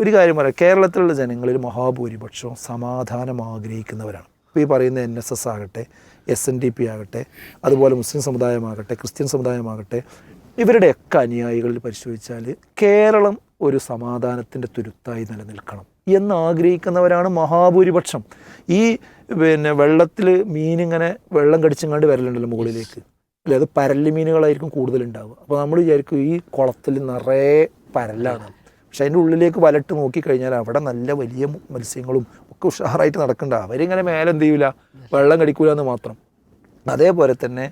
ഒരു കാര്യം പറയാം, കേരളത്തിലുള്ള ജനങ്ങളിൽ മഹാഭൂരിപക്ഷവും സമാധാനം ആഗ്രഹിക്കുന്നവരാണ്. ഇപ്പോൾ ഈ പറയുന്ന NSS ആകട്ടെ, SNDP ആകട്ടെ, അതുപോലെ മുസ്ലിം സമുദായമാകട്ടെ, ക്രിസ്ത്യൻ സമുദായമാകട്ടെ, ഇവരുടെയൊക്കെ അനുയായികളിൽ പരിശോധിച്ചാൽ കേരളം ഒരു സമാധാനത്തിൻ്റെ തുരുത്തായി നിലനിൽക്കണം എന്നാഗ്രഹിക്കുന്നവരാണ് മഹാഭൂരിപക്ഷം. ഈ വെള്ളത്തിൽ മീനിങ്ങനെ വെള്ളം കടിച്ചങ്ങാണ്ട് വരലുണ്ടല്ലോ മുകളിലേക്ക്, അല്ലെ, അത് പരല് മീനുകളായിരിക്കും കൂടുതലുണ്ടാവുക. അപ്പോൾ നമ്മൾ വിചാരിക്കും ഈ കുളത്തിൽ നിറയെ പരലാണ്, പക്ഷെ അതിൻ്റെ ഉള്ളിലേക്ക് വലട്ട് നോക്കിക്കഴിഞ്ഞാൽ അവിടെ നല്ല വലിയ മത്സ്യങ്ങളും ഒക്കെ ഉഷാറായിട്ട് നടക്കണ്ട. അവരിങ്ങനെ മേലെ എന്ത് ചെയ്യില്ല, വെള്ളം കടിക്കൂല എന്ന് മാത്രം. അതേപോലെ തന്നെ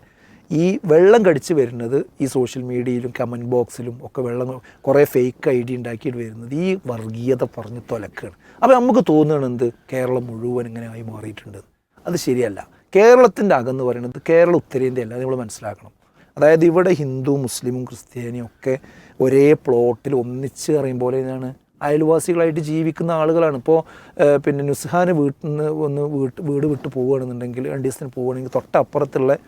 ഈ വെള്ളം കടിച്ച് വരുന്നത് ഈ സോഷ്യൽ മീഡിയയിലും കമൻറ്റ് ബോക്സിലും ഒക്കെ വെള്ളം കുറേ ഫേക്ക് ID ഉണ്ടാക്കിയിട്ട് വരുന്നത് ഈ വർഗീയത പറഞ്ഞ് തൊലക്കാണ്. അപ്പോൾ നമുക്ക് തോന്നുകയാണ് എന്ത്, കേരളം മുഴുവൻ ഇങ്ങനെ ആയി മാറിയിട്ടുണ്ട്. അത് ശരിയല്ല. കേരളത്തിൻ്റെ അകമെന്ന് പറയുന്നത് കേരളം ഉത്തരേന്ത്യ അല്ല, നമ്മൾ മനസ്സിലാക്കണം. അതായത് ഇവിടെ ഹിന്ദു മുസ്ലിമും ക്രിസ്ത്യാനിയും ഒക്കെ ഒരേ പ്ലോട്ടിൽ ഒന്നിച്ച് അറിയും പോലെ ഇതാണ് അയൽവാസികളായിട്ട് ജീവിക്കുന്ന ആളുകളാണ്. ഇപ്പോൾ നുസ്ഹാന് വീട്ടിൽ നിന്ന് വീട് വിട്ട് പോവുകയാണെന്നുണ്ടെങ്കിൽ 2 ദിവസത്തിന് പോവുകയാണെങ്കിൽ തൊട്ടപ്പുറത്തുള്ള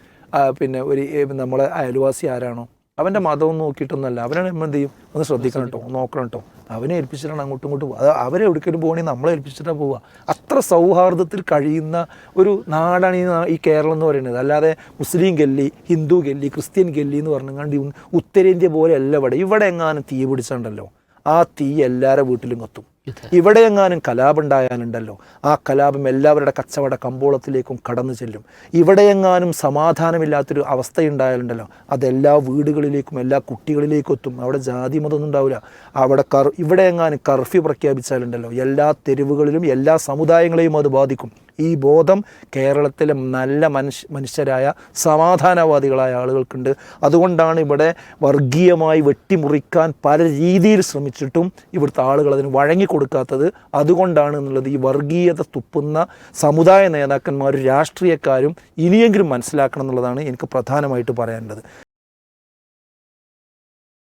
ഒരു നമ്മളെ അയൽവാസി ആരാണോ അവൻ്റെ മതവും നോക്കിയിട്ടൊന്നുമല്ല, അവനാണ് നമ്മൾ എന്ത് ചെയ്യും, ഒന്ന് ശ്രദ്ധിക്കണം കേട്ടോ, നോക്കണം കേട്ടോ, അവനെ ഏൽപ്പിച്ചിട്ടാണ് അങ്ങോട്ടും ഇങ്ങോട്ടും പോകുക. അത് അവരെ എവിടേക്കെങ്കിലും പോകണമെങ്കിൽ നമ്മളെ ഏൽപ്പിച്ചിട്ടാണ് പോവുക. അത്ര സൗഹാർദ്ദത്തിൽ കഴിയുന്ന ഒരു നാടാണ് ഈ കേരളം എന്ന് പറയുന്നത്. അല്ലാതെ മുസ്ലിം ഗല്ലി, ഹിന്ദു ഗല്ലി, ക്രിസ്ത്യൻ ഗല്ലി എന്ന് പറഞ്ഞാണ്ട് ഉത്തരേന്ത്യ പോലെ അല്ല ഇവിടെ എങ്ങാനും തീ പിടിച്ചിട്ടുണ്ടല്ലോ, ആ തീ എല്ലാവരുടെ വീട്ടിലും കത്തും. ഇവിടെ എങ്ങാനും കലാപം ഉണ്ടായാലുണ്ടല്ലോ, ആ കലാപം എല്ലാവരുടെ കച്ചവട കമ്പോളത്തിലേക്കും കടന്നു ചെല്ലും. ഇവിടെ എങ്ങാനും സമാധാനമില്ലാത്തൊരു അവസ്ഥയുണ്ടായാലുണ്ടല്ലോ, അതെല്ലാ വീടുകളിലേക്കും എല്ലാ കുട്ടികളിലേക്കും എത്തും. അവിടെ ജാതി മതമൊന്നും ഉണ്ടാവില്ല. അവിടെ ഇവിടെ എങ്ങാനും കർഫ്യൂ പ്രഖ്യാപിച്ചാലുണ്ടല്ലോ, എല്ലാ തെരുവുകളിലും എല്ലാ സമുദായങ്ങളെയും അത് ബാധിക്കും. ഈ ബോധം കേരളത്തിലെ നല്ല മനുഷ്യരായ സമാധാനവാദികളായ ആളുകൾക്കുണ്ട്. അതുകൊണ്ടാണ് ഇവിടെ വർഗീയമായി വെട്ടിമുറിക്കാൻ പല രീതിയിൽ ശ്രമിച്ചിട്ടും ഇവിടുത്തെ ആളുകൾ അതിന് വഴങ്ങിക്കൊടുക്കാത്തത്. അതുകൊണ്ടാണ് എന്നുള്ളത് ഈ വർഗീയത തുപ്പുന്ന സമുദായ നേതാക്കന്മാരും രാഷ്ട്രീയക്കാരും ഇനിയെങ്കിലും മനസ്സിലാക്കണം എന്നുള്ളതാണ് എനിക്ക് പ്രധാനമായിട്ട് പറയാനുള്ളത്.